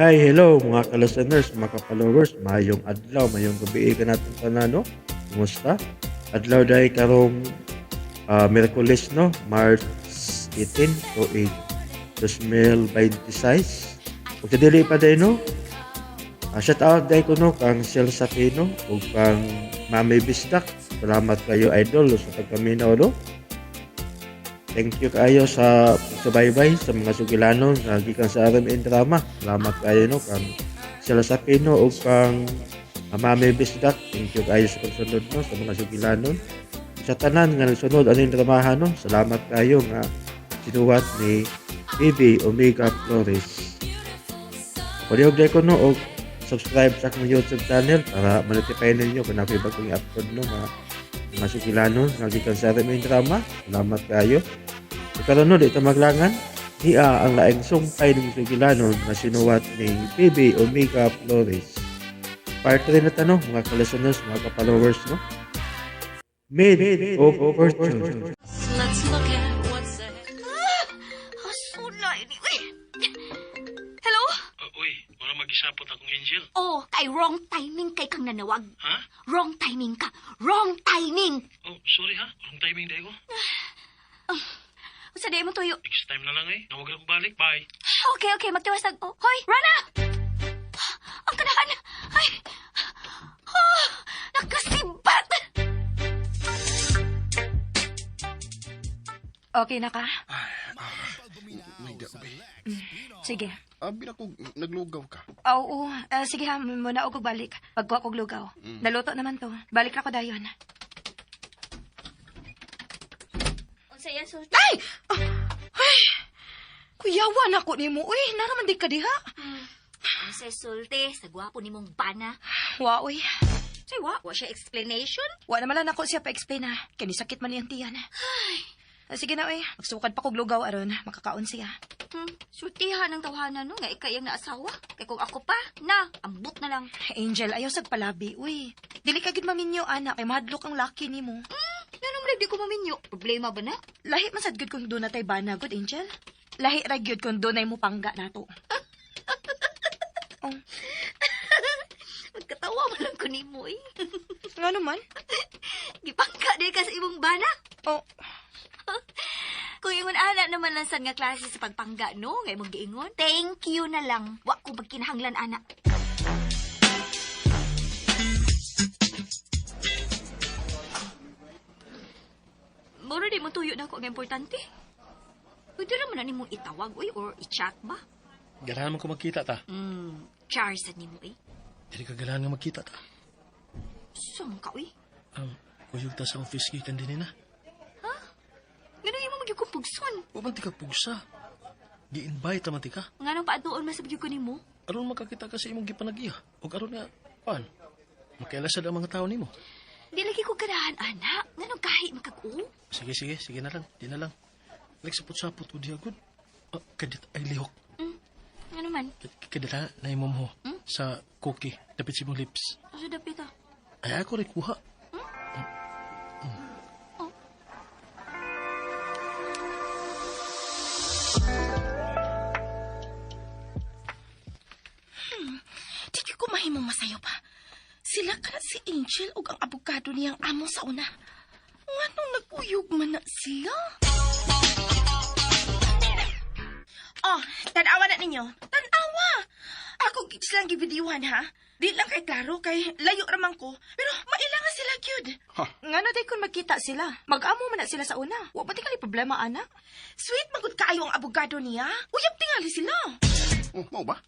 Hi, hello mga ka-listeners, mga ka-followers, mayong adlaw, mayong gabi ka natin tanan, no? Kumusta? Adlaw dahil karong Miyerkules, no? March 18 to 8, 2026. Kung dili pa dahil, no? Shout out dahil ko, no? Kang Sel Sapino o kang Mami Bisdak. Salamat kayo, idol, sa pagkaminaw, no? Thank you kayo sa subaybay sa mga sugilanon nga gikan sa RM Drama. Salamat kayo no kang Sila Sapino o kang Mami Bisdak. Thank you kayo sa pagsunod no sa mga sugilanon. Sa tanan nga nagsunod aning dramahan no. Salamat kayo nga sinuwat ni BB Omega Flores. Pwede ko no o subscribe sa akong YouTube channel para ma-notify ninyo kung ako'y bagong i-upload no mga sugilanon nga gikan sa RM Drama. Salamat kayo. Karon no dito maglangan hiya ang laing sumpay ng sugilanon na sinuwat ni PB Omega Flores. Part 3 na tanong mga ka-listeners, mga ka-followers no. Made of fortune. Let's look at what's ahead. Asula ini. Uy! Hello? Uy, wala mag-isapot akong Angel. Oh, kay wrong timing kay kang nanawag. Ha? Wrong timing ka. Wrong timing. Oh, sorry ha. Wrong timing dahil ko. Sa day mo tuyo. Next time na lang eh. Nawag ako balik. Bye. Okay, magtiwasag. Oh, hoy, Rana! Ang kanakan. Ay! Oh, nakasibat! Okay na ka? May gabi. Sige. Abi na ko naglugaw ka. Oo, sige ha, muna ako balik. Pagkuha kong lugaw. Naluto naman to. Balik na ko dayon. Unsaya sulti? Ay! Ay! Kuyawan ako ni mo. Uy, naraman di ka diha. Unsaya sulti? Sa gwapo ni mong bana. Wa, uy. Say, wa siya explanation? Wa naman lang ako siya pa-explain ha. Kinisakit man niyang tiyan. Sige na, uy. Magsukad pa kog lugaw aron. Makakaon siya. Sultihan ng tawhanan no, nga ikay ang naasawa. Kay kung ako pa, ambot na lang. Angel, ayaw sag palabi, uy. Dili ka gid maminyo, anak. Kay mahadlok ang laki ni mo. Nanong di ko maminyo. Problema ba na? Lahi man sad gud kung doon na tay bana, good, Angel. Lahi ra gyud kung doon ay mo pangga nato. Oh. Magkatawa man lang ko ni mo eh. Nga naman? Gipangka din ka sa imong bana. Oh. Kung ingon ana naman lang sad nga klase sa pagpangga no, nga imong giingon. Thank you na lang. Wa ko magkinahanglan ana. Moro di mo tuyo na ako ang importante. Pwede naman na nimong itawag uy, or i-chat ba? Ganahan mo ko magkita ta. Charsa ni mo eh. Dili ka ganahan nga magkita ta. Saan ka uy? Kuyog ta sa office gikan din na. Ganun yung mga kong pugson. Waman ti ka pugsa. Gi-invite naman ti ka. Nga nang paatuon masabyo ko ni mo. Aron makakita ka sa imong gipanagiya. O aron nga, pan? Makailasad ang mga tao nimo. Di lagi ko ganahan, anak. Nga nang kahit magkag-o. Sige na lang. Di na lang. Nagsapot-sapot o di agad. Kadit ay lihok. Nga naman. Kadit na imom ho. Sa cookie. Dapit si mong lips. Asa dapit ah. Ay ako rin kuha. Di ko mahimong masayo pa. Sila ka na si Angel o ang abogado niyang amo sa una. Nga nung nag-uyog man na sila. Oh, tanawa na ninyo. Tanawa! Ako gid silang gibidiwan ha. Di lang kay klaro kay layo ramang ko. Pero mailangan sila gyud. Nga na day kung magkita sila. Mag-amo man na sila sa una. Wa ba tingali problema, anak? Sweet magud kaayo ang abogado niya. Uyab tingali sila. Oh, mau ba?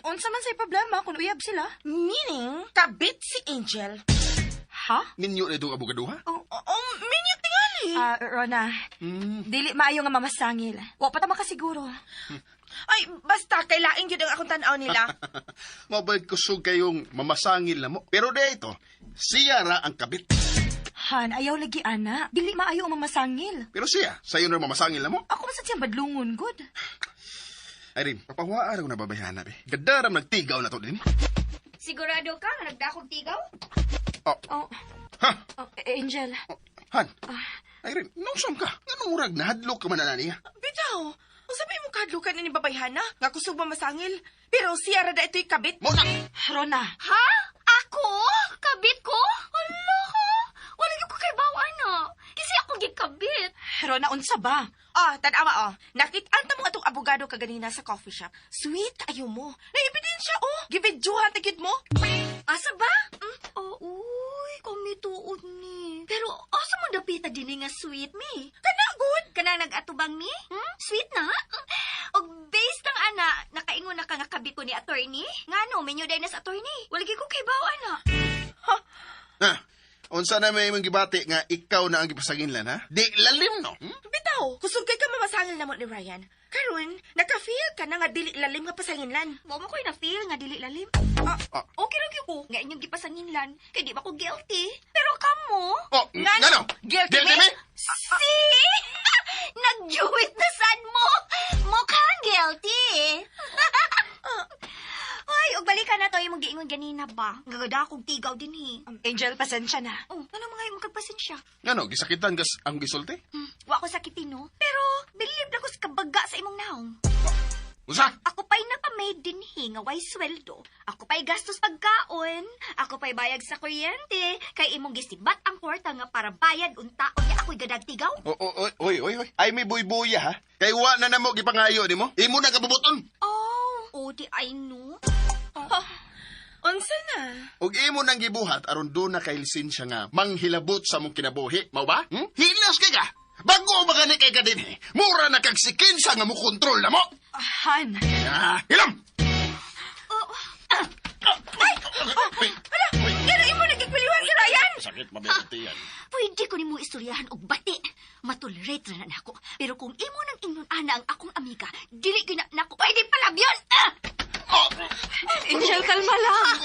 Unsa man say problema kung uyab sila? Meaning, kabit si Angel. Ha? Ninyo na itong abogado ha? Minyo tingali. Rona, dili maayo nga mamasangil. Wa pa ta makasiguro. Ay, basta kailain yun ang akong tanaw nila. Mabay kusog kayong mamasangil na mo. Pero dito, siya ra ang kabit. Han, ayaw lagi, ana. Dili maayo ang mamasangil. Pero siya, sayo na mamasangil na mo. Ako masad siyang badlungon, good. Ay rin, papahuaan ako na babayhan na be. Gadaram nagtigaw na to din. Sigurado ka nga nagdakong tigaw? Oh, Ha? Angel. Han? Ay rin, nausam ka. Anong murag na hadlok ka man na niya? Bitaw, Ang sabi mo kadlukan ni babayhana, nga kusog ba masangil. Pero siya rada ito'y kabit. Mo na! Rona, Ha? Ako? Kabit ko? Hala ka. Wala gyud ko kay bawaan na. Kasi ako gikabit. Rona, unsa ba? Tanawa, nakit-anta mo atong abogado kaganina sa coffee shop. Sweet, ayaw mo. Naibidensya, Gibidyohan tigid mo. Asa ba? Uy, kami tuod ni. Pero asa mo dapita din nga sweet mi? Kanagod. Kanang nag-atubang mi? Sweet na? Og based ng ana, nakaingon na ka nga kabit ko ni attorney? Ngano, menyo day na sa attorney. Wala gyud ko kay bawaan na. Unsa na may mong gibati nga ikaw na ang gipasanginlan, ha? Di lalim, no? Bitaw, kusog kay ka mamasangil na mo ni Ryan. Karon, naka-feel ka na nga dili lalim nga pasanginlan. Wa mo ko'y na-feel nga dili lalim. Okay lang gyud ko nga inyong gipasanginlan. Kay di ba ko guilty? Pero kamo? Oh, ngano? Guilty Guilty me? me? See? Nag-juwit na sad mo. Mukhang guilty. Ay, og balikan na to yung giingon ganina ba? Gagada akong tigaw din Angel, pasensya na. Oh, ano mga yung magpasensya? Ngano, gisakitan gas ang gisulti? Wa ko sakitin no? Pero, believe na ko sa kabaga sa imong naong. Unsa? Ako pa'y napamaid din nga way sweldo. Ako pa'y gastos pagkaon. Ako pa'y bayag sa kuryente. Kay imong gisibat ang kwarta nga para bayad unta. O niya ako'y gadagtigaw. Oy. Ay, may buy-buya, ha? Kay wa na namo gipangayo, di mo? Imo na kabubuton. Oh, di ay no. Unsa na? Og imo nang gibuhat aron do na kay lisensya nga manghilabot sa mong kinabuhi, mao ba? Hilas kay ka. Bago magani kay ka dinhi. Mura na kag sikinsa nga mo kontrol na mo. Han. Hilam. Pero imo nagigpiliwan si Ryan. Sakit mabibati yan. Pwede ko ni mo istoryahan og bati. Matolerate na nako. Pero kung imo nang ingnon ana ang akong amiga, dili gina nako pwede palabyon. Angel, kalma lang.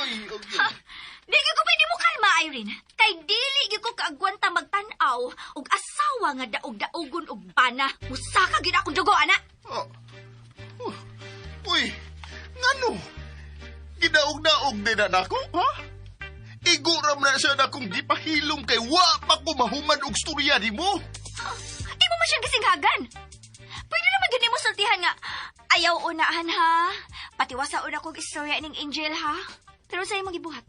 Di gyud ko pwede mo kalma, Irene. Kay dili gyud ko kaagwanta magtan-aw og asawa nga daog-daogon og bana. Musaka gyud akong dugo, ana. Uy, ngano? Gidaog-daog din na nako, ha? Iguram na siya na kung gipahilom kay wa pa ko mahuman og storya di mo. Imo man siyang gisinghagan. Pwede naman gani mo sultihan nga. Ayaw unahan ha. Patiwasa una kong istorya ning Angel ha. Pero sa imong gibuhat.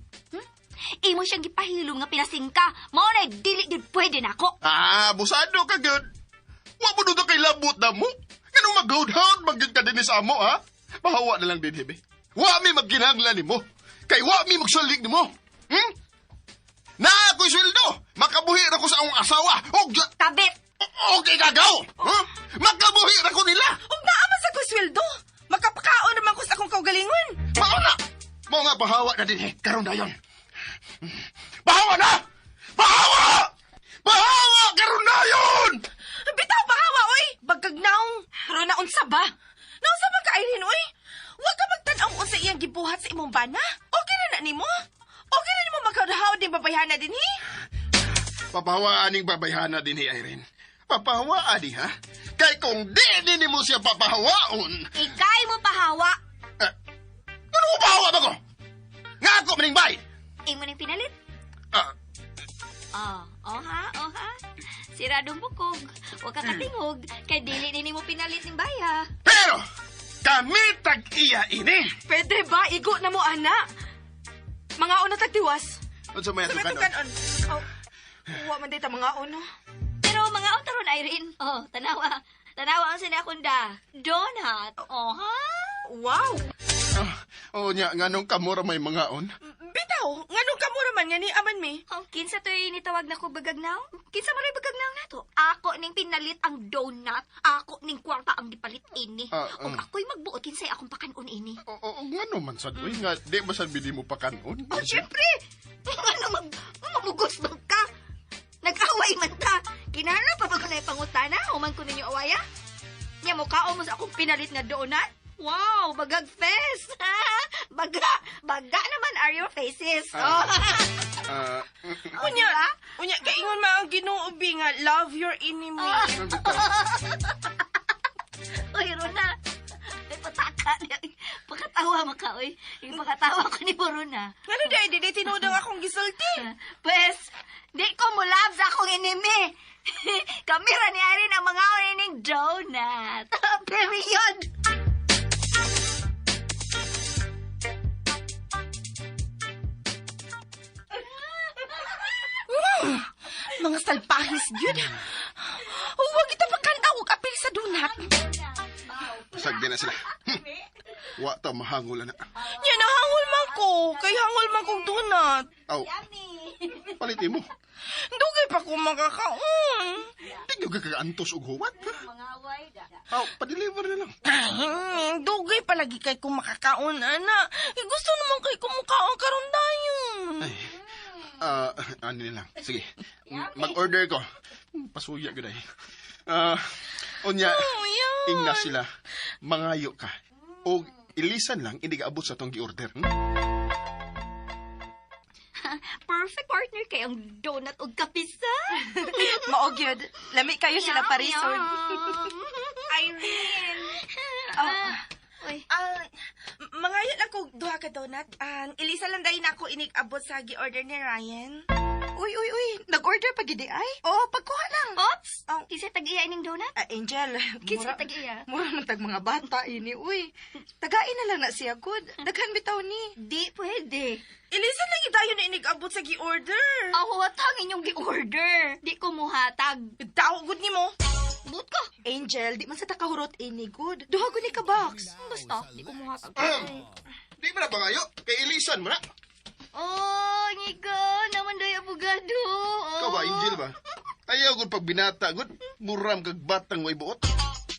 Imo siyang gipahilom nga pinasingka. Mao na dili gid pwede nako. Busado ka gud. Wa mo dito kay labot na mo. Ganong mag-hound magyud ka din sa amo, ha? Bahawa na lang din, hebe. Wa mi magkinahanglan nimo. Kay wa mi magsalig nimo. Na ako'y sweldo. Makabuhi ra ko sa akong asawa. Kabit. Okay, gagaw! Makabuhi ra ko nila! Ug naaman sa ko sweldo. Makapakaon naman ko sa akong kaugalingon. Mao na! Mao nga bahawa na din karon dayon. Bahawa na! Bahawa! Bahawa karon dayon! Bitaw pangawa, oy! Bagagnaong. Rona, unsa ba? Naunsa ba ka, Irene, oy? Huwag ka magtanaw unsa iyang gibuhat sa imong bana. Okay na na nimo? Okay na nimo magkadahaw din babayhana din, hi? Papahawaan ning babayhana din ni Irene. Papahawaan di ha? Kay kung di mo siya papahawaon. Ikay mo pahawa. Ano mo pahawa ba ko? Nga ako maning bay! Imo ning pinalit. Ah, Oh ha. Siradong bukog. Huwag ka katingog. Kay dili ni mo pinalit ning baya. pero kami tag-iya ini. Pwede ba? Igo na mo, ana. Mga una tagtiwas. Ano sa may Sa may atukan? tukanon. Huwa man dito mga uno. Pero mga ontaron, Irene. Oh, tanawa. Tanawa ang sinakunda. Donut. Oh ha? Wow! Nya, nganong kamura may mga on? Bitaw, nganong kamura man nga ni aman mi? Oh, kinsa to'y nitawag na ko bagagnaw? Kinsa maray bagagnaw na to? Ako ning pinalit ang donut. Ako ning kwarta ang gipalit ini. Kung ako'y magbuot, kinsay akong pakanon ini. Ngano man sad, uy, nga, di ba sad bili mo pa kanon? Oh, syempre! Ano mamugos ba ka? Nag-away man ta. Kinahanglan pa ba ko na ipangutana? Human ko ninyo awaya? Nya mo kaon mo sa akong pinalit nga donut? Wow, bagag face! Baga naman are your faces. Unya, kaingon ma ang ginuubi nga, love your enemy. Uy, Rona. Ay, pataka. Pakatawa mo ka, uy. Yung pakatawa ko ni Rona. Ano dahil, di tinudang akong gisulti. Pues, di ko mo love sa akong enemy. Kamera ni Irene ang mga ning donut. Period. Mga salpahis yun. Huwag kita pagkanta og apil sa donut. Sagdi na sila. Wa ta mahangol na. Yan nahangol man ko. Kay hangol man kong donut. Aw, palitin mo. Dugay pa ko makakaon. Di nyo kakaantos og huwat. Aw, pa-deliver na lang. Dugay palagi kay kung makakaon, ana. Gusto naman kay kumukaon karon dayon. Ay, ano na lang. Sige, mag-order ko. Pasuya ko dahil. Unya, ingna sila. Mangayo ka. O ilisan lang, hindi ka abot sa tong gi-order. Perfect partner kay ang donut o kapisa. Mao gyud. Lami kayo sila parisod. Irene. Uy. Mangayon lang ko duha ka donut. Ilisa lang dahil na ako inig-abot sa gi-order ni Ryan. Uy. Nag-order pa gidi ay? Oo, pagkuha lang. Oops! Oh. Di siya tag-iya ining donut? Angel, Kinsa tag-iya? mura man tag mga bata ini, uy. Tagain na lang na siya, good. Daghan bitaw ni. Di pwede. Ilisa lang idayon na inig-abot sa gi-order. Ako hatang inyong gi-order. Di ko muhatag. Tao, good ni mo. But ka. Angel, di man sa takahurot ini, good. Duha ko ni ka box. Basta, di ko muhatag. Di ba na bangayo? Kay ilisan mo na. Oh, Nika, naman day abogado. Ikaw ba, Angel ba? Ayaw gud pag binata, gud. Muram kag batang way buot.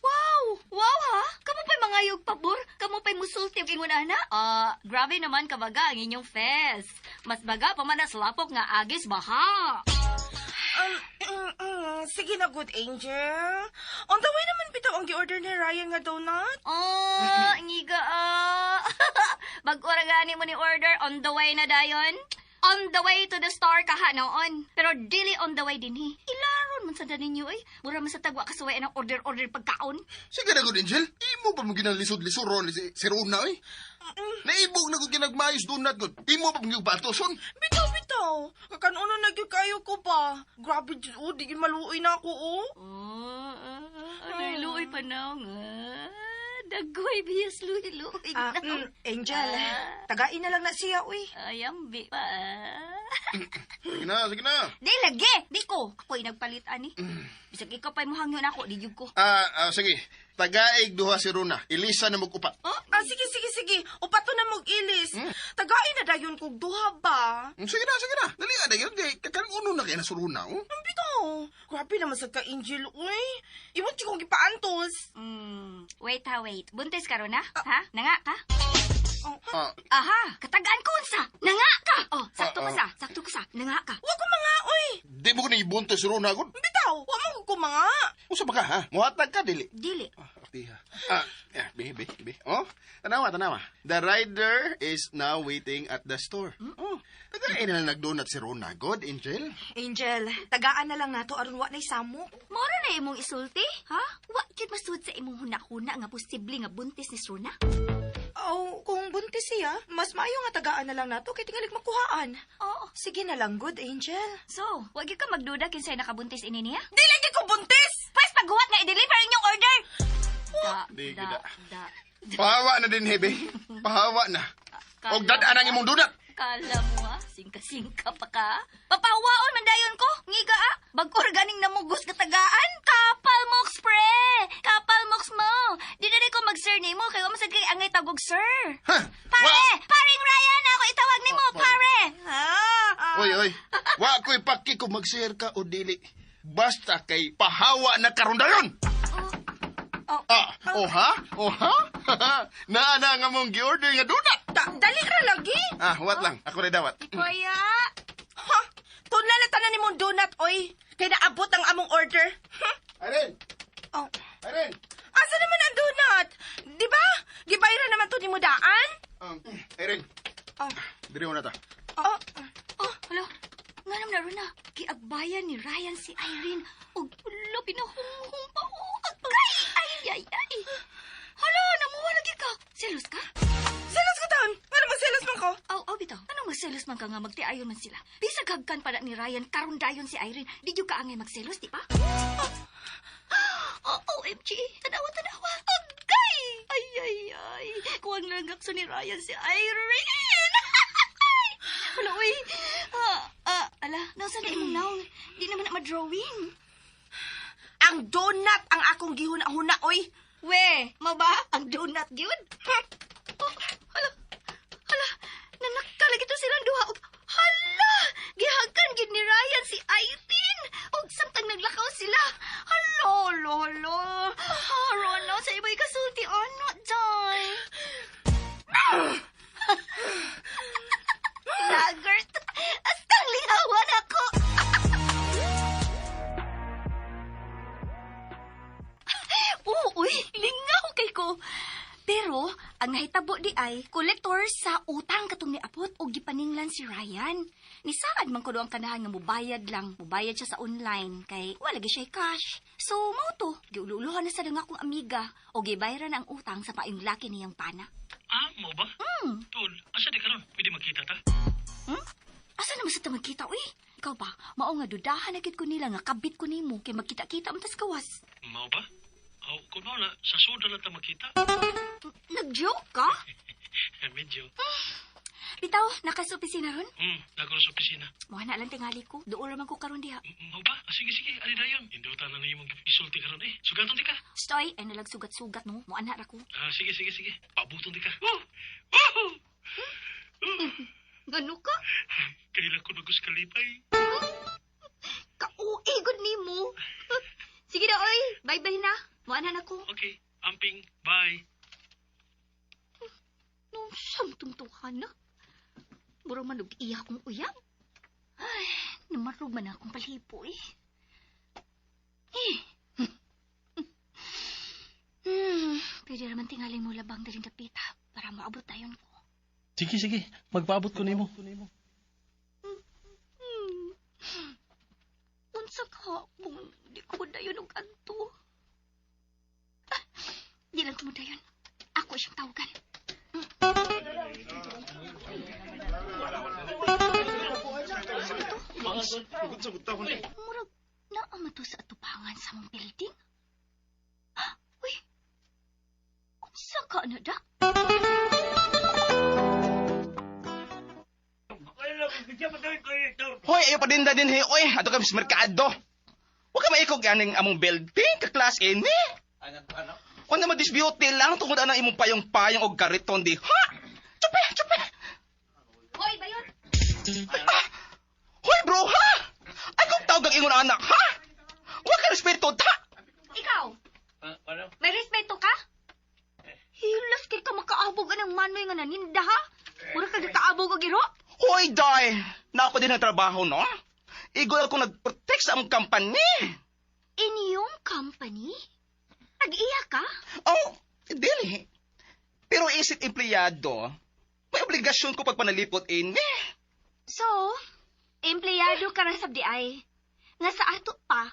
Wow! Wow ha? Kamu pa'y mangayog pabor? Kamu pa'y musulti ang ingon ana? Grabe naman kabaga ang inyong fest. Mas baga pa man na slapok nga agis baha. Sige na, good Angel. On the way naman bitaw ang gi-order ni Ryan nga donut. Oh, ngiga Bag-ora gani mo ni order on the way na dayon. On the way to the store kaha noon. Pero dili on the way dinhi. Ilaron man sa ninyo eh. Mura man sa tagwa kasuway ng order pagkaon. Sige na gud, Angel. Imo pa mo ginalisod-lisod ron si Rona, eh. Naibog na ko ginagmayos donut gud. Imo pa mo batoson. Bitaw. Kakanuno na gyud kayo ko pa. Grabe jud, di gyud maluoy na ako, oh. Ano'y luoy pa na nga. Dagoy biyas luoy na. Angel, tagain na lang na siya, uy. Ayambi pa. Sige na. Di lagi! Di ko. Ako'y nagpalit ani. Bisag ikaw pa'y muhangyo na ako. Di yun ko. Sige. Tagaig duha si Rona. Ilisa na mag-upat. Sige. Upato na mong ilis. Tagain na dayon kog duha ba? Sige na. Dali ada yun. Kakaluno na kayo na si Rona, oh. Ang bitaw. Grabe naman sa ka-Angel, uy. Iwan si kong gipaantos. Wait. Buntis ka ron ha? Ha? Nanga ka? Ah, Katagaan ko unsa. Nanga ka! Oh, sakto ka sa. Nanga ka. Huwag ko mga, uy. di mo ko na ibunto si Rona, gud. Bitaw, huwag mo ko mga. Usa ba ka, ha? Muhatag ka, dili. Dili. Tiha. Be. Oh, tanawa. The rider is now waiting at the store. Oh, tagain na nagdonut si Rona. God, Angel. Angel, tagaan na lang nato aron wa nay samok. Mora na imong isulti, ha? Wa kit masud sa imong huna-huna nga posible nga buntis ni Suna. Kung buntis siya, mas maayo nga tagaan na lang nato kay tingali makuhaan. Oo. Sige na lang, good Angel. So, wag gyud ka magduda kinsay nakabuntis ini niya? Dili gyud ko buntis. Pwes paghuwat nga i-deliver inyong order. Di gida. Pahawa na din, Hebe. Pahawa na. Og dadaan ang imong donut. Kala mo singka-singka pa ka. Papahawaon man dayon ko. Ngiga bag-or ganing namugos nga tagaan. Kapal mox pre. Kapal mox mo. Di na ko mag-sir nimo kay wa masad kay angay tagog sir. Ha? Paring Ryan ako itawag nimo, pare. Oy. Wa ko'y paki kung mag-share ka o dili. Basta kay pahawa na karon dayon. Oh ha? Naana nga mong gi-order nga donut. Dali ra lagi. Wat lang. Ako rin dawat. Kuya. Ha? Tunla na tanan nimong donut, oy. Kay naabot ang among order. Irene! Oh. Irene! Asa naman ang donut? Di ba? Gibayra naman to ni mo daan? Irene! Oh. Diri mo na ta. Hello. Nga naman na ron na. Kiagbayan ni Ryan si Irene. Og pulo pinahunghong pa o. Ay. Hala, namuha lagi ka. Selos ka? Selos ko taon. Ano mo selos man ko? Bitaw. Anong magselos man ka nga magtiayon man sila. Bisag hagkan pa na ni Ryan, karon dayon si Irene. Di yung kaangay magselos, di ba? OMG, tanawa. Agay! Ay. Kuwang langgak sa ni Ryan si Irene. Hala, uy. Ala, nasa na imong naong. Di naman na ma-drawing. Ang donut ang akong gihuna-huna, oy. We, mo ba? Ang donut yun? Hala, nanakalag ito silang duha. Hala, gihagkan gid ni Ryan si Aitin. Og samtang naglakaw sila. Hala. Rono, sa iba'y kasulti, ano, Joy? Lagert, astang lingawan ako. Uy, lingaw kay ko. Pero, ang nahitabo di ay, kolektor sa utang katong niapot o gipaninglan si Ryan. Nisaad man ko do ang kanahan nga mubayad lang. Mubayad siya sa online, kay wala gi siya cash. So, mao to, giululuhan na sa nga akong amiga, o gibayaran ang utang sa paing laki niyang pana. Mo ba? Tol, asa di karon? Pwede magkita ta? Asa naman sa magkita, uy? Ikaw ba, mao nga dudahan na gid ko nila nga kabit ko nimo, kay magkita-kita man tas kawas. Mao ba? Kung na, sa soda lang ta magkita. Nag-joke ka? Medyo. Bitaw, naka sa opisina ron? Nagro sa opisina. Muha na lang tingali ko. Doon naman ko karon diha. Mao ba? Sige, ali dayon. Indutan na lang yung isulti karon eh. Sugaton di ka. Stoy, ay nalag sugat-sugat mo. Muha na ra ko. Sige. Pabuton di ka. Gano ka? Kailan ko naguskalipay. Kauigod ni mo. Sige na, oy. Bye-bye na. Muha na ako. Okay, amping. Bye. Nung siyang tungtuhan na. Mura man iya akong uyab. Ay, namarog man akong palhipo eh. Pwede naman tingalin mo labang daling dapita para maabot tayon ko. Sige. Magpaabot ko nimo. Unsa ka kung di ko dayon og adto. Di lang ko dayon. Ako siyang tawagan. Murag naama to sa atubangan sa mong building. Uy, unsa ka na da? Hoy, ayo pa din he. Oy, ato ka sa merkado. Huwag ka maikog ganing among building, ka class ini. O naman disbeauty lang tungkol anang imong payong-payong o kariton di. Ha? Chupe! Hoy, bayot! Hoy, bro, ha? Ay, kung tawag ang ingon anak, ha? Huwag ka respeto, ta? Ikaw! May respeto ka? Hilas kay ka makaabog ng manoy nga naninda, ha? Mura ka nakaabog o giro? Hoy, day! Na ako din ang trabaho, no? Igol ako nag-protect sa among company. Inyong company? Nag-iya ka? Oh, dili. Pero isip empleyado, may obligasyon ko pagpanalipot ini. So, empleyado ka rin sa ay. Nga sa ato pa,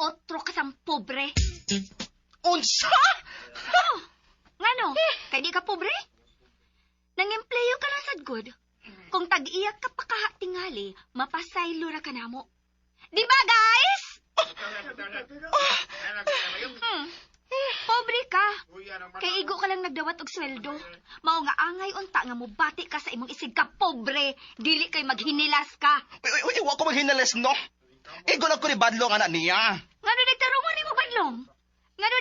otro ka sang pobre. Unsa? Ngano? Kay di ka pobre? Nang-empleyo ka lang sad good. Kung tag-iyak ka pa kahatingali, mapasaylo ra ka namo. Di ba, guys? Pobre ka. Kay igo ka lang nagdawat og sweldo. Mao nga angay unta nga mubati ka sa imong isig ka pobre, dili kay maghinilas ka. Uy, huwag ko maghinales, no? Igol ako ni Badlong anak niya. Ngano nagtarungan nimo badlong? Ngano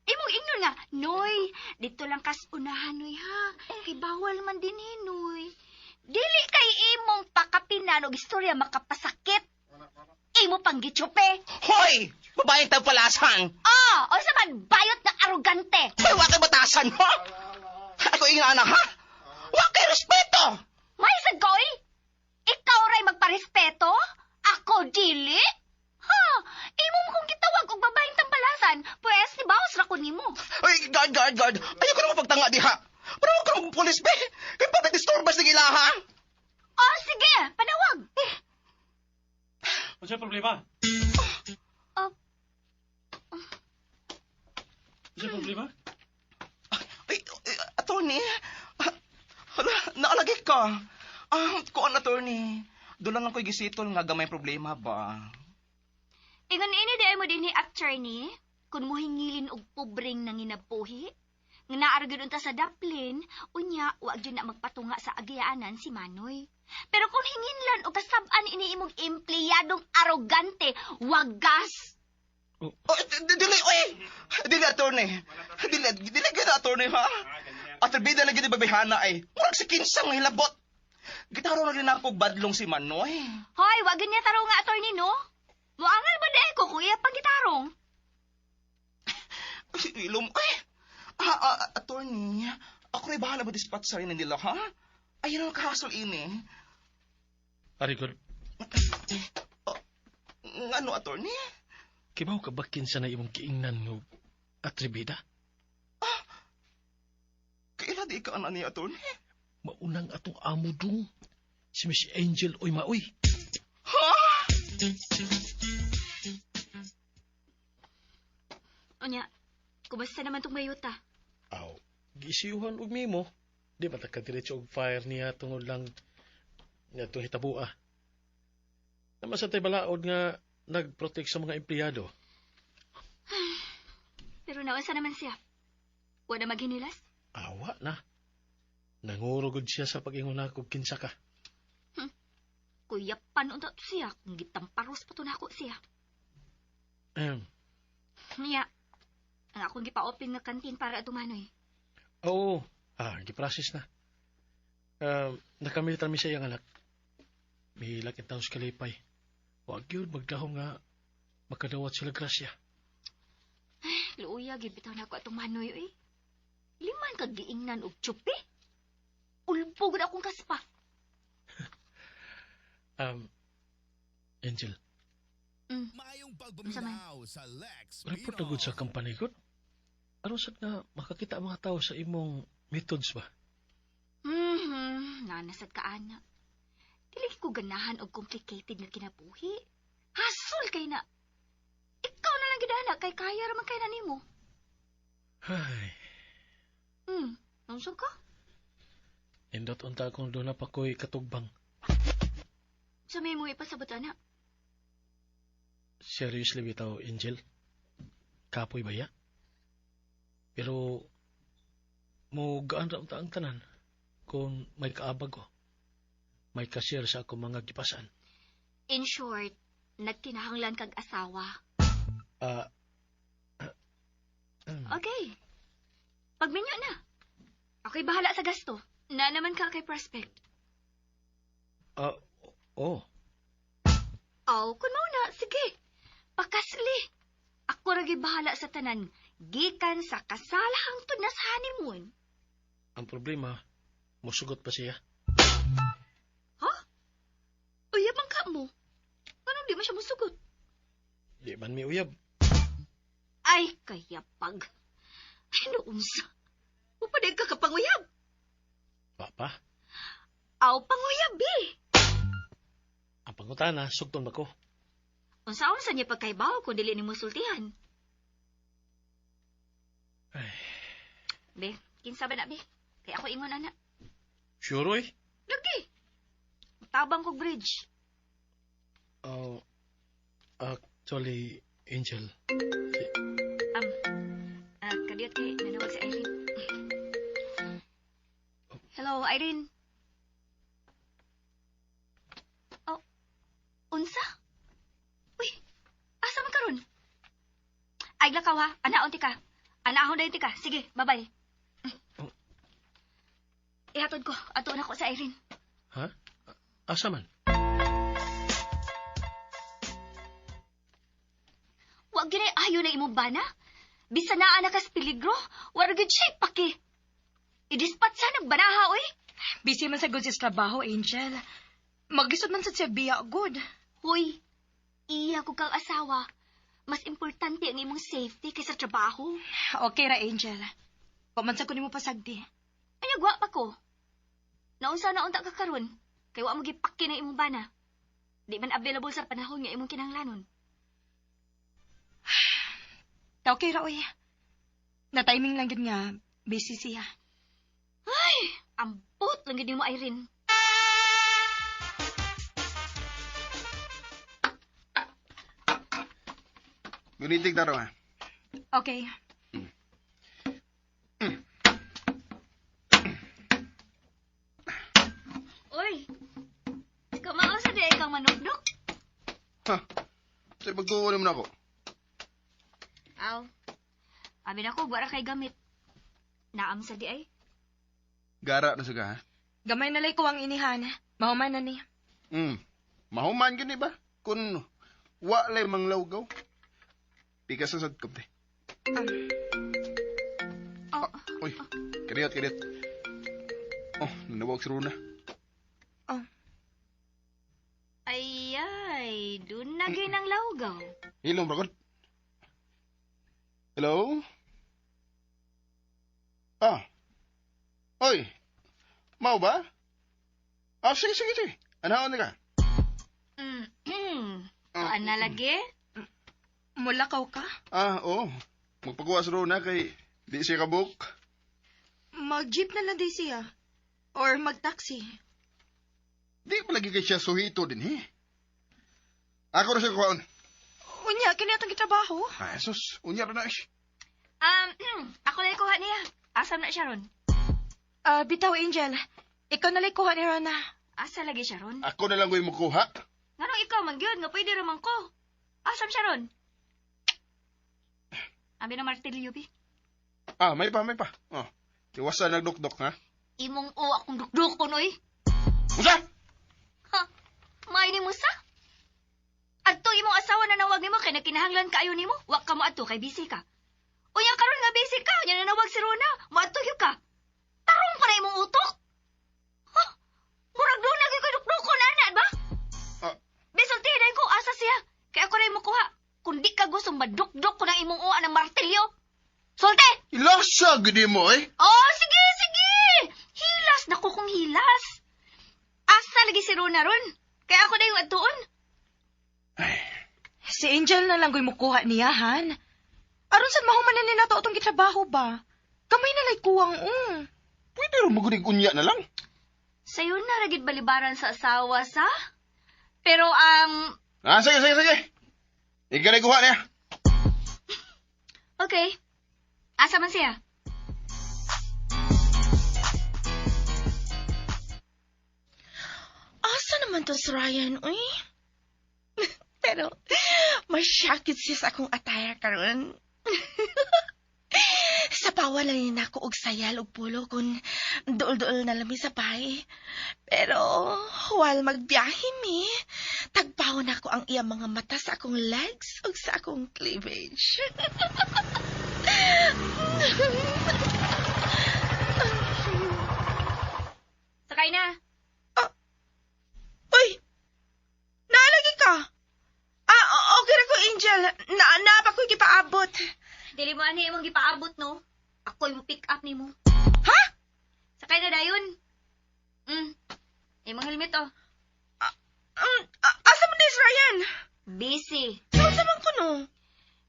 imong ingnon nga, Noy, dito lang kas unahan, Noy, ha? Kay bawal man din, Noy. Dili kay imong pakapinan og istorya makapasakit. Imo pang gitsupe. Hoy! Babayang tagpalasan! O sa man bayot na arugante. Hoy, huwag kay batasan, ha? Ako ingin anak, ha? Huwag kay respeto! May sagoy? Ikaw ray magparespeto? Ako dili? Ha? Imo mo kong gitawag og babayeng tampalasan. Pwes ni bawas ra ko nimo. Uy, guard! Ayoko na mapagtanga di, ha? Pero huwag ka ng pulis, be! Kaya pa nag-disturbas ng ilaha! Sige, panawag. Ano siya problema? Ano siya problema? Ay, attorney, hala, naalagay ka. Kuan attorney. Doon lang ko'y gisitol nga gamay problema ba? Ingon ini di mo din ni attorney, kung mo hingilin og pobreng nang inabuhi, nga naaragod unta sa daplin, unya, wag yun na magpatunga sa agyaanan si Manoy. Pero kung hinginlan o kasab-an ini imong empleyadong arogante, wagas! Dili, oy! Dili, attorney. Dili gina, attorney, ha? At bida na gini babihana ay, murag si kinsang hilabot. Gitaro na rin ako badlong si Manoy. Hoy, wag niya tarong nga attorney, no? Muangal ba di ko kuya pang gitarong? Ilom, attorney, ako rin bahala ba dispatch rin nila, ha? Ayun ang kahasol ini. Ari good. Ano, attorney? Kibaw ka bakin sa na imong kiingnan no atribida? Kaila di ka ani, attorney? Maunang atong amo dong. Si Miss Angel oy maoy. Ha? Unya, kumusta naman tong mayuta? Aw, gisiyuhan og mimo. Di ba takadiretso og fire niya tungod lang niya itong hitabua. Naman sa tay balaod nga nag-protect sa mga empleyado. Pero naunsa naman siya? Wala maghinilas? Awa na. Nangurugod siya sa pag-ingon ako kinsa ka. Kuya, paano to siya kung gitamparos pa to na ako siya? Niya, ang akong gipa-open nga kantin para tumanoy. Oo. Giprocess na. Nakamilitan mi sa iyang anak. May lakit taon sa kalipay. Huwag yun, magdahong nga makadawat sila grasya. Luuya, gibitaw na ako atong manoy, eh. Liman kag giingnan og tsupi. Ulbog na akong kaspa. Angel, Mayong pagbuminaw sa Lex report na good sa company ko. Ano sad nga makakita ang mga tao sa imong methods ba? Nanasad ka, anak. Dili ko ganahan og complicated nga kinabuhi. Hasol kay na. Ikaw na lang gidana kay kaya ra man kay na nimo. Ay, Nunsa ka? indot unta kung doon na pa ko'y katugbang. Sa may mo ipasabot, anak. Seriously bitaw, Angel? Kapoy ba ya? Pero, mo gaan ra unta ang tanan kung may kaabag ko. May kasir sa ako mga gipasan. In short, nagkinahanglan kag asawa. Okay. Pagminyo na. Ako'y bahala sa gasto. Na naman ka kay prospect. Oh. Kun muna, sige. Pakasli. Ako ragi bahala sa tanan. Gikan sa kasalahang tud na sa honeymoon. Ang problema, musugot pa siya. Ha? Uyabang ka mo. Anong di mo siya musugot? Di man mi uyab. Ay, kaya pag. Ay, noonsa. Upaday ka kapanguyab. Papa, Aw, panguyab, eh. ang pangutana, sugton ba ko? Unsa-unsa niya pagkaibaw kung dili ni mo sultihan. Ay, Be, kinsa ba na, be? Kaya ako ingon, anak. sure oy? Lagi. Tabang kog bridge. Actually, Angel. Kadiyot kay nanawag si Irene. Hello, Irene. Oh, unsa? Uy, asa man karon? Ay, lakaw ha. Anaon ti ka. Anahon dayon ti ka. Sige, bye-bye. Ihatod ko. Atuon ako sa Irene. Ha? Asa man? Wag ginay ayo na imong bana. Bisa na anak kas peligro. Wala gid siya paki. Idispat sa nagbanaha, oy. Busy man sa good sa trabaho, Angel. Magisod man sa siya biya, good. Hoy, iya ko kang asawa. Mas importante ang imong safety kaysa trabaho. Okay ra, Angel. Pamansa ko ni mo pasagdi. Ay, agwa pa ko. Naunsa na unta ka karon. Kay wa mo gipaki na imong bana. Di man available sa panahon nga imong kinahanglanon. Okay ra, oy. Na-timing lang yun nga, busy siya. Ay, ambot lang gid mo, Irene. Gunitig taro ha. Okay. Uy, kamao sa day kang manukdok? Ha? Sa'yo magtuwa naman ako. Aw, abi na ko, wala kay gamit. Naam sa di ay. Gara na siya ha. Gamay na lay ko ang inihan. Mahuman na ni. Mahuman gini ba? Kung wa lay manglawgaw. Pikas sa sadkop te. Oh, Uy, kiriot. Oh, nanawag si Runa. ay, dun na ng lawgaw. Hilong brakod. Hello? Oy, mau ba? Sige. Anaon na ka? Saan na lagi? Mulakaw ka? Oo. Magpagawa si Runa kay di siya kabuk. Mag-jeep na lang di siya. Or mag-taxi. Di pa lagi kay siya suhito din Ako na siya kuhaon. Unya, kinatang kitrabaho. Jesus, unya na na Ako na kuha niya. Asam na siya ron? Bitaw, Angel. Ikaw na lay kuha ni Rona. Asa lagi siya ron? Ako na lang ko yung makuha. Nganong ikaw man gyud nga pwede ramang ko. Asam siya ron? Abi na martilyo bi. May pa. Iwasan nagdukdok ha. Imong o akong dukdukon oy. Usa! Ha? May ni mo sa? Adto imong asawa na nawag nimo kay nagkinahanglan kaayo nimo. Wa ka mo adto kay busy ka. Unya karon nga busy ka, nya nanawag si Rona. Moadto gyud ka. Tarong pa na imong utok. Ha? Murag do na gyud ka dukdukon ana ba? Bisultihin ko asa siya. Kaya ako rin makuha. Kung di ka gusto madukdok ko ng imong uwa ng martilyo. Sulti! Ilasa gudi mo Oh, sige! Hilas na ko kung hilas. Asa lagi si Rona ron? Kaya ako na yung atuon. Si Angel na lang ko'y mukuha niya, Han. Aron sa mahuman na nila to itong kitrabaho ba? Kamay na lay kuwang Pwede rin magunig unya na lang. Sayo na ragid balibaran sa asawa sa? Pero Sige. Ika na kuha niya. okay. Asa man siya? Asa naman to si Ryan, uy? Pero, masyakit siya sa akong ataya karon. Sa pawa lang yun ako og sayal og pulo kung duol-duol na lami sa bahay. Pero, while magbiyahe mi, tagpaw na ko ang iyang mga mata sa akong legs ug sa akong cleavage. Sakay na. Uy! Naalagi ka? Okay na ko, Angel. Naapa ko'y kipaabot. Dili mo ani imong gipaabot no. Ako yung pick up nimo. Ha? Sakay na dayon. Imong helmet oh. Asa mo na si Ryan? Busy. Saan man ko no?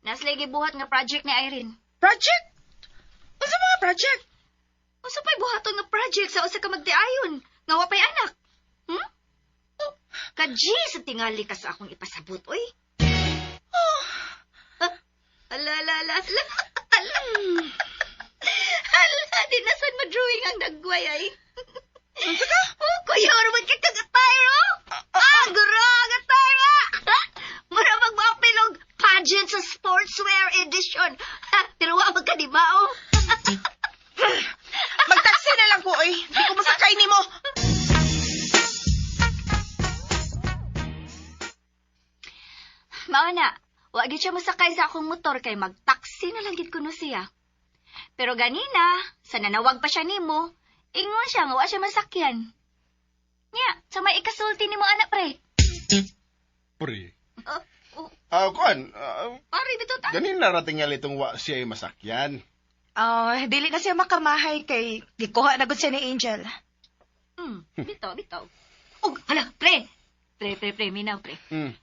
Naslay gibuhat nga project ni Irene. Project? Unsa mga project? Unsa pa'y buhaton nga project sa usa ka magtiayon nga wa pay anak? Kaji sa tingali ka sa akong ipasabot oy. Ala. Di na sad ma-drawing ang dagway ay. Unsa ka? Kuya, naman ka kagatayro? Gagatayro! Mura mag-apilog pageant sa sportswear edition. Pero wa magkadibao. Magtaksi na lang ko, oy. Di ko masakay ni mo. Mao na, wa gyud siya masakay sa akong motor kay magtaksi na lang gid kuno siya. Pero ganina, sa nanawag pa siya nimo, ingon siya nga wa siya masakyan. Nya, sa may ikasulti nimo anak pre. Pre. Oh, Kuan. pare bitaw ta. Ganin narating nga itong wa siya ay masakyan. Dili na siya makamahay kay gikuha na gud siya ni Angel. Bitaw. Oh, hala, pre. Pre, minaw, pre.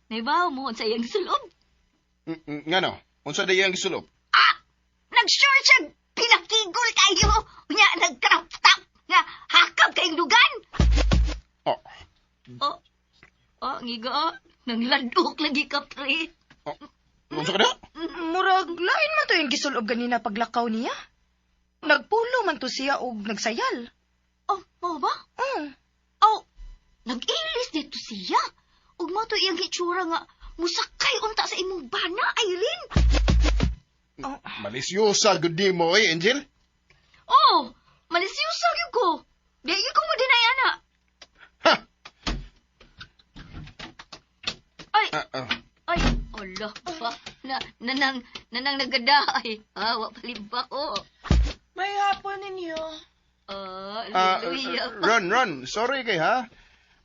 Naibaw mo, sa iyang sulob. Ngano? Unsa day ang gisulop? Nag-short siya, pinakigol kayo. Nya, nag-crop-top. Nga, hakab kayong lugan. Oh, ngiga, nang ladok lagi ka, pre. Unsa ka na? Murag, lain man to yung gisulob ganina paglakaw niya. Nagpulo man to siya og nagsayal. Oh, mo ba? Oh, nag-ilis dito siya. Ug mo to iyang hitsura nga musakay unta sa imong bana, Irene. Malisyosa gud di mo, Angel. Oh, malisyosa gyud ko. Di gyud ko mo dinay ana. Ha! Ay, Ah. ay, ala pa. Nanang nagadaay. Wa palibak ko. May hapon ninyo. Hallelujah. Ron, sorry kay ha.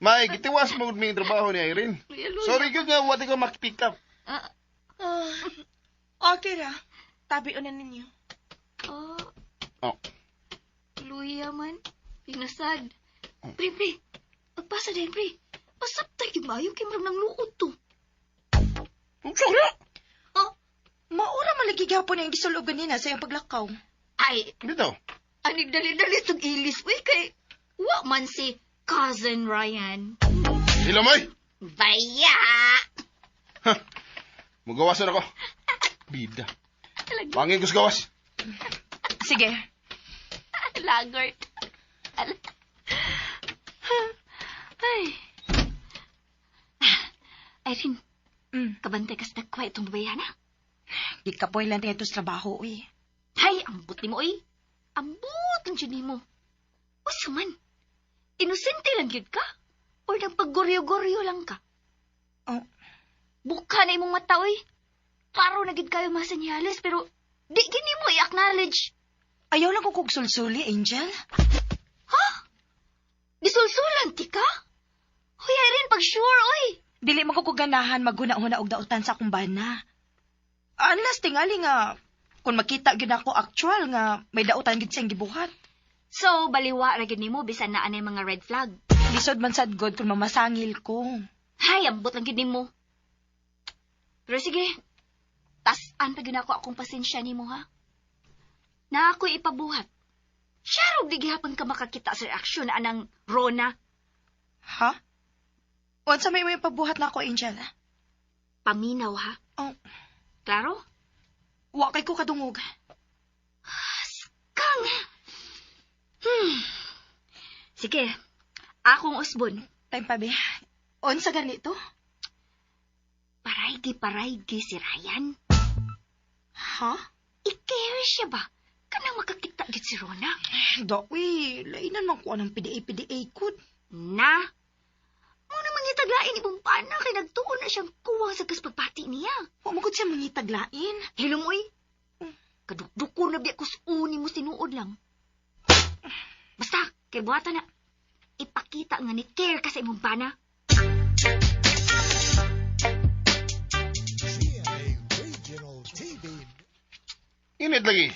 May gitiwas mo gud ming trabaho ni Irene. Hallelujah. Sorry gud nga wati ko mak-pick up. Okay ra. Tabi na ninyo. Oh. Hallelujah man. Pinasad. Pre. Agpasa din, pre. Pasaptay yung mayo kay marang ng luod to. Sorry. Maura malagi gihapon yung gisulob ganina sa iyong paglakaw. Ay, Bitaw. anig dali-dali itong ilis. Uy, kay wa man si Cousin Ryan. Sila may. Baya! Magawasan ako. Bida. Talaga, Pangin ko sa gawas. Sige. lagart. Ay. Irene, kabantay ka sa nagkway itong babayana. Di ka po ilang ito sa trabaho, uy. Hay, ambot ni mo, oy. Ambot ang dyan ni mo. O suman, inosente lang yun ka? O nagpag-goryo-goryo lang ka? Oh. Buka na imong mata, oy. Paro na gid kayo masanyales, pero di gini mo i-acknowledge. Ayaw lang ko kog sulsuli, Angel. Gisulsulan, ti ka? Hoy, Irene, pag sure, oy. Dili man ko ganahan maghuna-huna og dautan sa akong bana. Unless tingali nga, kung makita gyud ako actual nga may dautan gid siyang gibuhat. So, baliwa ra gid nimo bisan naa na mga red flag. Lisod man sad god kung mamasangil ko. Hay, ambot lang gid nimo. Pero sige, tas-an pa gyud ako akong pasensya nimo, ha? Na ako'y ipabuhat. Siya di gihapon ka makakita sa reaksyon na anang Rona. Ha? Unsa may pabuhat na ako, Angel? Paminaw, ha? Oh, Klaro? wa kay ko kadungog. Kang! Sige, akong usbon. Time pa be. Unsa ganito? Paraygi si Ryan. Ha? I-care siya ba? Kanang makakita gid si Rona. Dawi, lainan man ko anang PDA kud. Na? Muna mangitaglain ibong pana kay nagtuon na siyang kuwang sa kaspagpati niya. Wa mo gud siya mangitaglain. Hilumoy, kadukduko na biya kusuni mo sinuod lang. Basta, kay buhatan na. Ipakita nga ni care ka sa imong pana. Regional TV. Init lagi.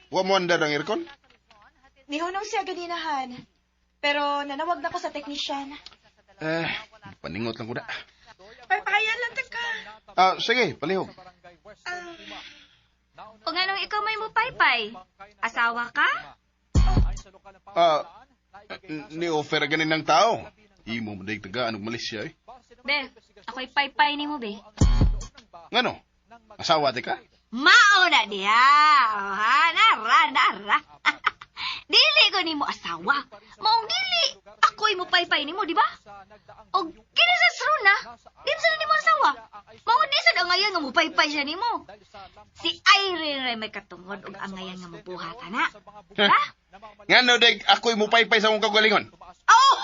Wa mo andar ang aircon? Nihunong siya ganinahan. Pero nanawag na ko sa technician. Paningot lang ko na. Papayan lang ka. Sige, palihog. O nga nung ikaw may mupaypay, asawa ka? Ni-offer ganin ng tao. Imo mo daig tagaan og Malaysia eh. Be, ako'y paypay ni mo, be. Ngano? Asawa ti ka? Mao na diha. O ha, nara. Dili ko ni mo asawa. Maong dili. Ako'y mupaypay ni mo, di ba? O kinisas Rona, di sila ni mo asawa. Maong di sad ang ngayon nga mupaypay siya ni mo. Si Irene ray may katungod og ang ngayon nga mabuhatan na. Ha? Ngano daig ako'y mupaypay sa akong kagalingon? Oh,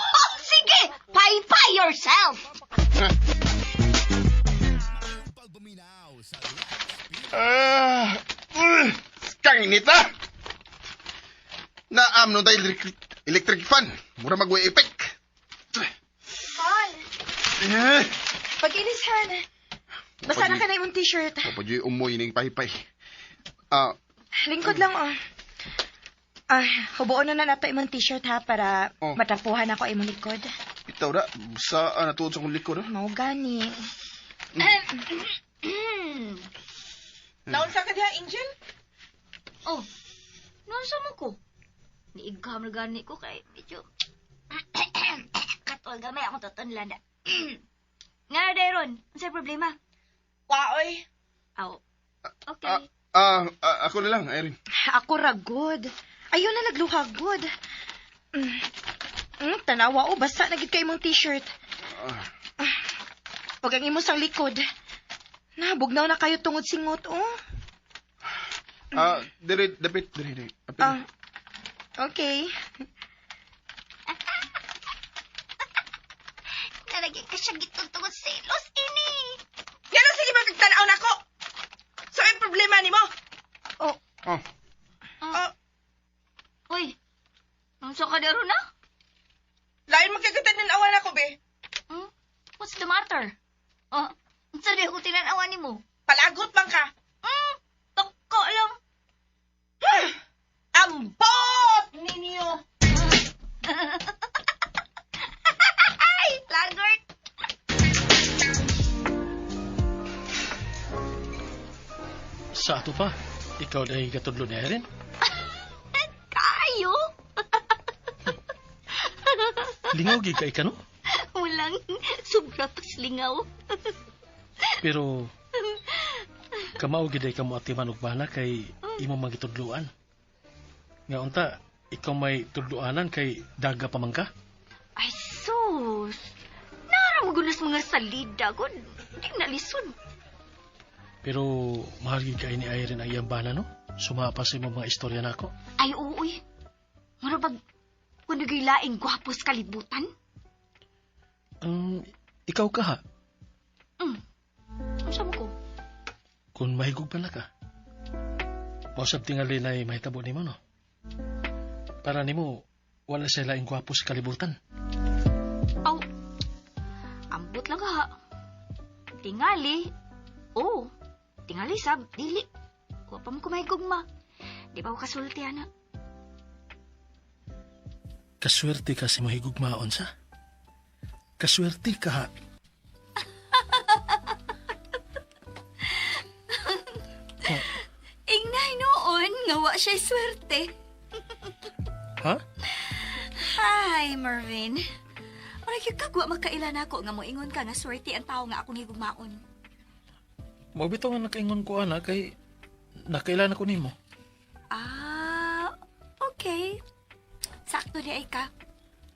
sige! Paypay yourself! Pagbuminaw sa Kang inita! Naam no tayo electric fan. Mura mag-way effect. Paul, pag-inisan. Basta na ka na yung t-shirt. Papadyoy umoy ning paypay. Lingkod lang, oh. Hubuon na nato imong t-shirt, ha, para Oh. matapuhan ako imong likod. Itaw da, saan natuod sa kong likod? Mao gani. Hmm. Naunsa ka diha, Angel? Oh, nasa mo ko? Niigam na gani ko kay medyo... Katol gamay akong tutunlan na. Nga na, Dayron. Ano sa'yo problema? Waoy. Aw. Okay. Ako na lang, Irene. Ako ra good. Ayaw na nagluha good. Tanawa o, basa na gid kay mong t-shirt. Pag ang imo sang likod. Nabugnaw na kayo tungod singot, oh. Dapit. Okay. Nalagyan ka siya gitungtungod selos, ini. Gano'n sige magtanaw na ko. So, yung problema ni mo? Oh. Uy, ang ka daro na? Lain magkagatan ng awan ako, be. What's the matter? Sabi ako tinanawan ni mo. Palagot bang ka? Toko lang. Ambot ninyo! Ay, lagert. Sa ato pa, ikaw na yung katudlo ni Irene. Kayo? Lingaw gid kay kano? Walang sobra paslingaw. Pero kamao gid ay kamo atiman og bana kay imo magitudluan. Nga unta, ikaw may tudluanan kay daga pa man ka. Ay, sus. Naramugulas mga salida ko. Di nalisod. Pero mahal gid kay ni Irene ang iyang bana no? Sumapa sa imong mga istorya nako. Ay, uy. Marabag, kung nagilaing gwapo sa kalibutan. Ikaw ka ha? Ang sabi ko? Kung mahigog pa na ka. Mausap tingali na mahitabo ni mo no? Para ni mo, wala siya laing gwapo sa kalibutan. Aw, ambot lang ha. Tingali. Oh, tingali sab, dili. Kuha pa mo kumahigugma. Di ba ako kasulti, ana? Kaswerte ka si mahigugmaon sa. Kaswerte ka ha. Ingnay noon, ngawa siya'y swerte. Ha? Hi, Marvin. Wala yung kagwa magkailan ako nga mo ingon ka nga swerte ang tao nga akong higugmaon. Mabito nga nakaingon ko ana kay nakailan ako nimo. Okay. Sakto di ay ka.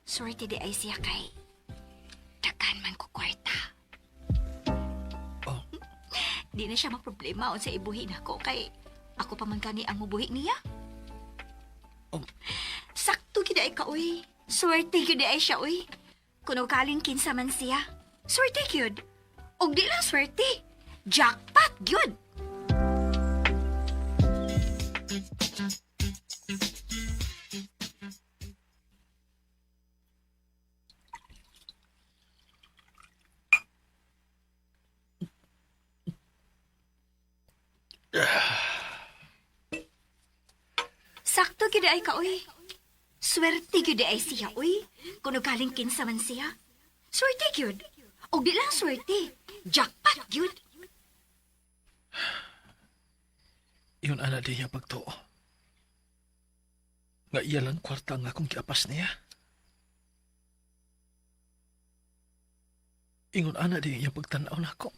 Swerte di ay siya kay dagan man ko kwarta. Oh. Di na siya maproblema sa ibuhin ako kay ako pa man kani ang mubuhi niya. Oh. Sakto gid ay ka uy. Swerte gid ay siya uy. Kuno kaling kinsa man siya. Swerte gyud. Og di lang swerte. Jackpot gyud. Sakto gyud ay ka uy. Swerte gyud ay siya uy. Kuno kaling kinsa man siya. Swerte gyud. Og di lang swerte. Jackpot gyud. Iyon ana di niya pagtuo. Nga iya lang kwarta nga akong kiapas niya. Ingon ana di niya pagtanaw na ako.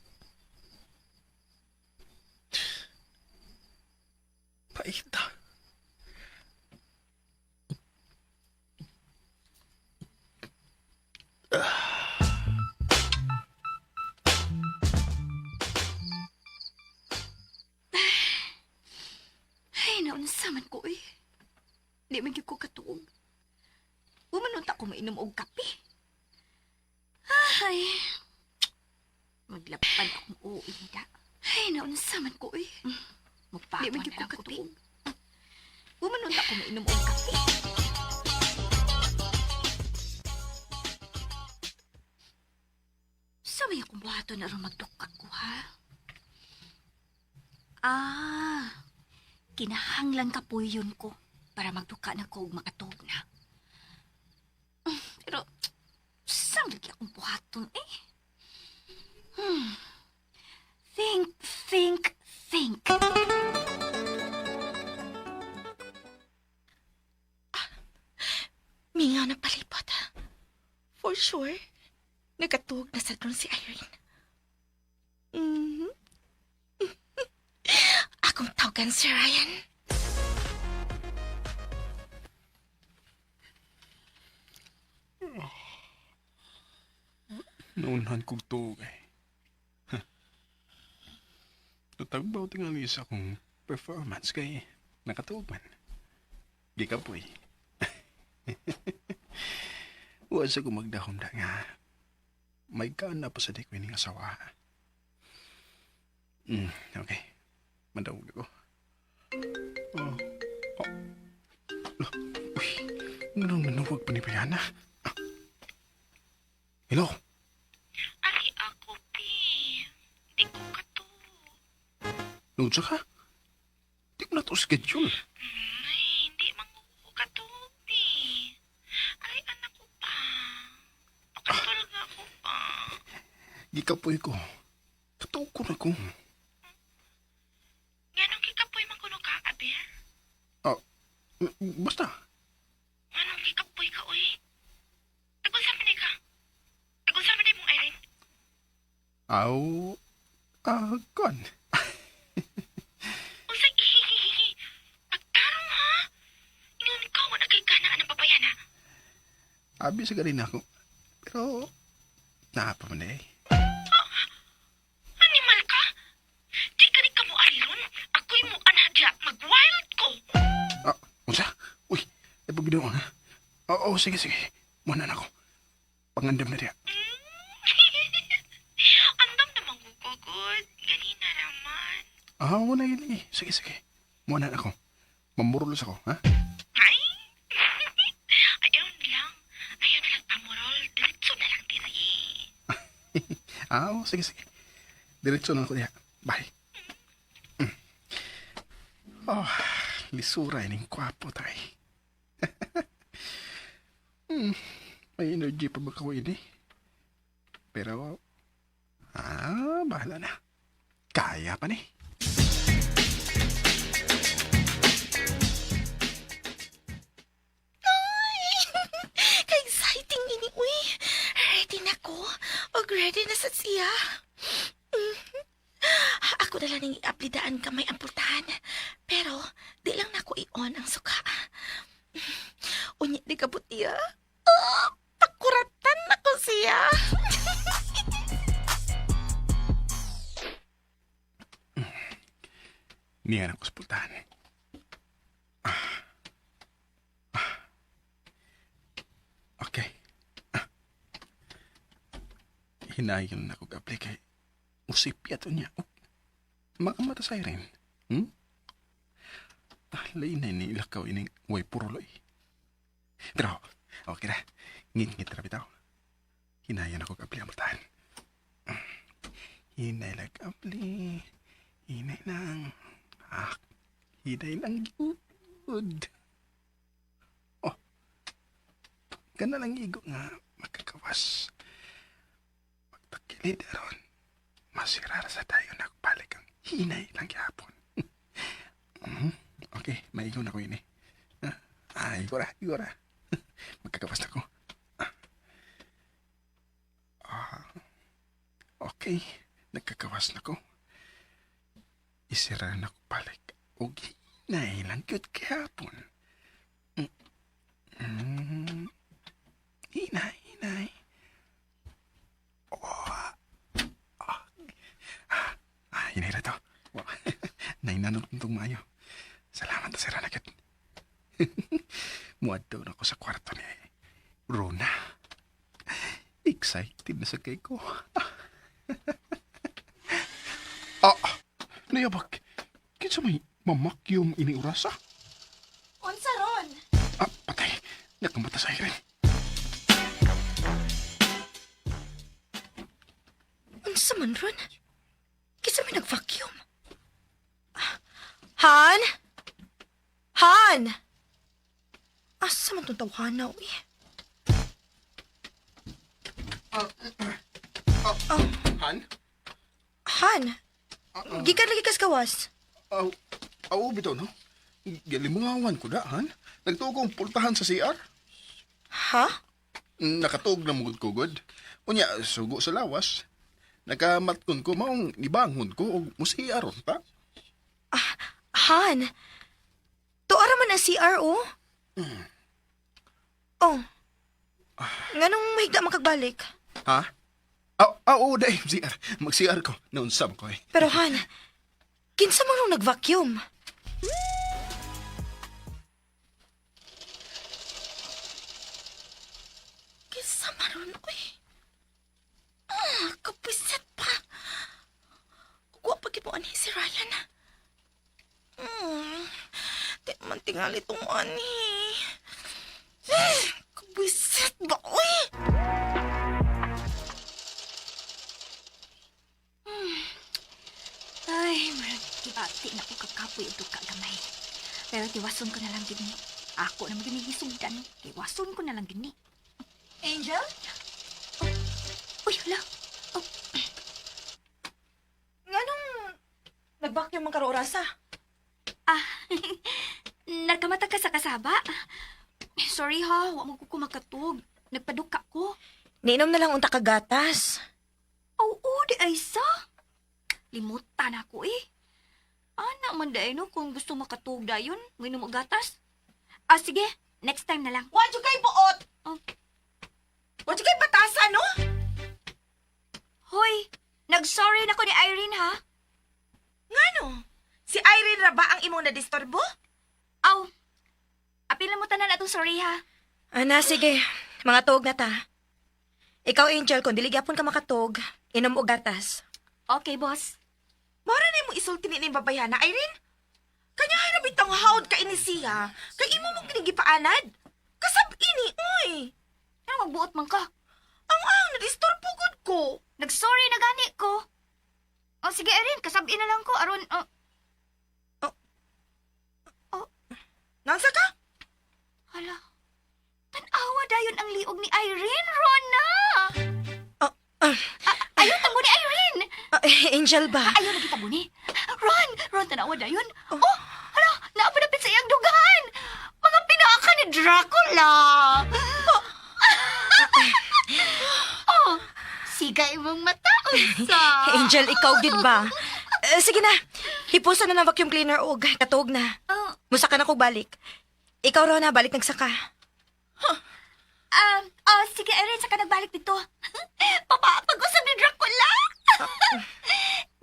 Paita. Ay, naunsa man ko eh. Di man gyud ko katuog. Umanunta ko mainom og kape. Ay. Maglapan akong uida. Ay, naunsa man ko eh. Di man gyud ko katuog. Umanunta ko mainom og kape. Sa may akong buhaton na rin magdukak ko, ha? Kinahanglan kapuyon ko para magduka na ko ug makatog na. Pero, saan lagi akong buhaton eh? Think. Mingaw na palipot. For sure. Nagatuog na sa dron si Irene. katugan, Sir Ryan. Naunahan kong tugay. Tutagbaw tingali sa akong performance kay nakatuman. Di ka po eh. Huwag sa gumagdahom da nga. May kana pa sa di ko ining asawa. Okay. Madawag ako. Oh. Uy, nanong manuwag pa ni Bayana. Hello? Ari ako, Pi. Di ko kato. Nunsa ka? Di ko na to schedule. Ay, hindi manguko kato, Pi. Ari, anak ko pa. Pakatulog nga ako pa. Gikapoy ko. Kataw ko na ko. Ganong kikapoy man kuno ka, Abi? Basta. Anong kikapoy ka, uy? Tagulsabi ni ka. Tagulsabi ni mong Irene. Aw. Kon. Unsay ihihihihi. Pagtarong, ha? Ingon ikaw, wala kay ganaan ng papayana. Abi sa galing ako. Pero, naapaman eh. Animal ka? Di ka rin ka mo aliron. Ako'y mo anadya. Mag-wild ko. Unsa? Uy, ipagbidaw ha? Oo, sige. Muna na ako. Pangandam na diya. Andam naman gugugod. Ganina naman. Wala yun eh. Sige. Muna na ako. Mamurulos ako, ha? Ay! Ayaw na lang pamurol. Diretso na lang diri. Sige. Diretso na ako diya. Bye. Lisura yun yung kwapo tayo. May energy pa ba ko ini? Pero, bahala na. Kaya pa ni. Ka-exciting ini, uy. Ready na ko. Og ready na sa siya. Ako na lang nang i-aplidaan ka may amputahan. Pero, di lang na ko i-on ang suka. Unya, di ka buti, pakuratan na ko siya. Niyan ako sa pultahan. Okay. Hinayon na ko gabli kay usipya to niya. Makamata sa rin. Lain na ni ilakaw ining way puruloy. Pero, okay na. Ngit-ngit na bitaw. Hinayon ako gabli ang pultahan. Hinay lang gabli. Hinay lang. Hinay lang good. Gana lang igo nga makakawas. Magtakilid aron. Masirara sa tayo nagbalik ang hinay lang yapon. Okay, maigo na ko ini. Igora. Magkakawas na ko. Okay, nagkakawas na ko. Isira na ko balik. O hinay lang cute kahapon. Hinay. Hinay na to. Nainanong mayo. Salamat na sira na kit. Muad daw na ko sa kwarto ni Rona. Excited na sa kay ko. Nayabag. Kinsa may mamakyong ini orasa? Unsa ron? Patay. Nakamata sa irin. Unsa man ron? Kisa may nag-vacuum. Han? Asa man itong tawhanaw eh? Han? Han? Gikan lagi kas kawas. Bitaw no? Galimangawan ko da, Han? Nagtugong pultahan sa CR? Ha? Nakatug na mugod kugod. Unya, sugo sa lawas. Nakamatkon ko, maong nibangon ko, o musiaron pa. Han, tuara man ang CR, oh. Oh, nganong mahigda makagbalik? Ha? Oo, dahil CR. Mag-CR ko. Naunsam ko eh. Pero Han, kinsa man nung nag-vacuum? Kinsa man ron, uy. Kapisit pa. Kukuha pa kipo ani si Ryan. Di man tingali itong ani. Kapisit ba, uy? Ay, marag kibati na ko kakapoy ito kagamay. Pero tiwason ko na lang gini. Ako na maginigisugdan. Tiwason ko na lang gini. Angel? Uy, hala. Nganong nag-vacuum man karo orasa? Nagkamata ka sa kasaba? Sorry ha, wa mo ko makatug. Nagpaduka ko. Niinom na lang unta ka gatas. Oo, di ay sa. Limutan ako eh. Anak man daay no kung gusto makatug dayon, minom og gatas. Sige, next time na lang. Wadyo kay buot! Oh. Wadyo kay batasan, no? Hoy, nag-sorry na ko ni Irene ha. Ngano? Si Irene ra ba ang imong nadisturbo? Aw, apilan mo tanan atong sorry ha. Ana, sige. Mga tuog na ta. Ikaw, Angel, kung dili gyapon ka makatog, inom og gatas. Okay, boss. Mara na mo isulti ni babayan na, Irene? Kanya na bitang hawd ka ini siya. Kay imo mo ginigipaanad. Kasab ini, uy. Ano magbuot man ka? Ang nadisturbo gud ko. Nag-sorry na gani ko. Sige, Irene, kasabi na lang ko. Aron, Nansa ka? hala. Tanawa dayon ang liog ni Irene, Rona. Ayun, tamo ni Irene. Angel ba? Ayaw na kita muni. Ron, tanawa dayon. Hala, naapalapit sa iyang dugan. Mga pinaka ni Dracula. Siga imong mata, unsa. Angel, ikaw gid ba? Sige na. Hipusan na ng vacuum cleaner og katog na. Musa ka na kog balik. Ikaw raw na, balik nagsaka. Sige, Erin, saka nagbalik dito. Pag-usap ni Dracula.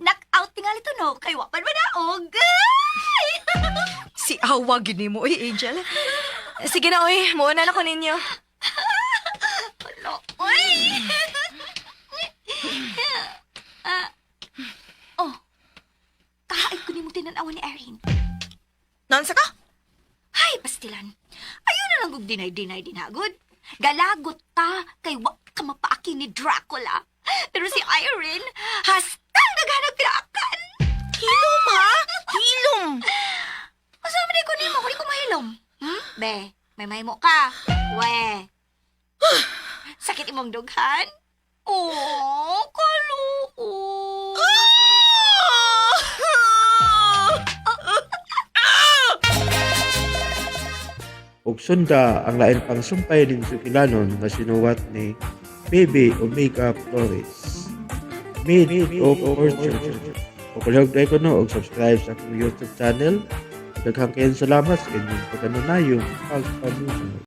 Knock-out tingali to, no? Kay wapan manaog. Si Awa gini mo, Angel. Sige na, oy. Muna na ko ninyo. Hala, oy. Kahaay ko ni mo tinanawan ni Erin. Nansa ka? Hay, pastilan. Ayaw na lang kong dinay-dinay dinagod. Galagot ta kay wak ka mapaaki ni Dracula. Pero si Irene, hastang naghanag pinaakan. Hilom, ha? Hilom. Masama na ko nimo, kung di ko mahilom. Be, may mahimo ka. We. Sakit imong dughan? Oh, kaluko. ug sunda ang lain pang sumpay din sukilanon nga sinuwat ni Baby Omega Flores. Made of Fortune. O palihog ko no og subscribe sa akong YouTube channel. Daghang kayong salamat sa inyong pagkanunayong pagpanuno.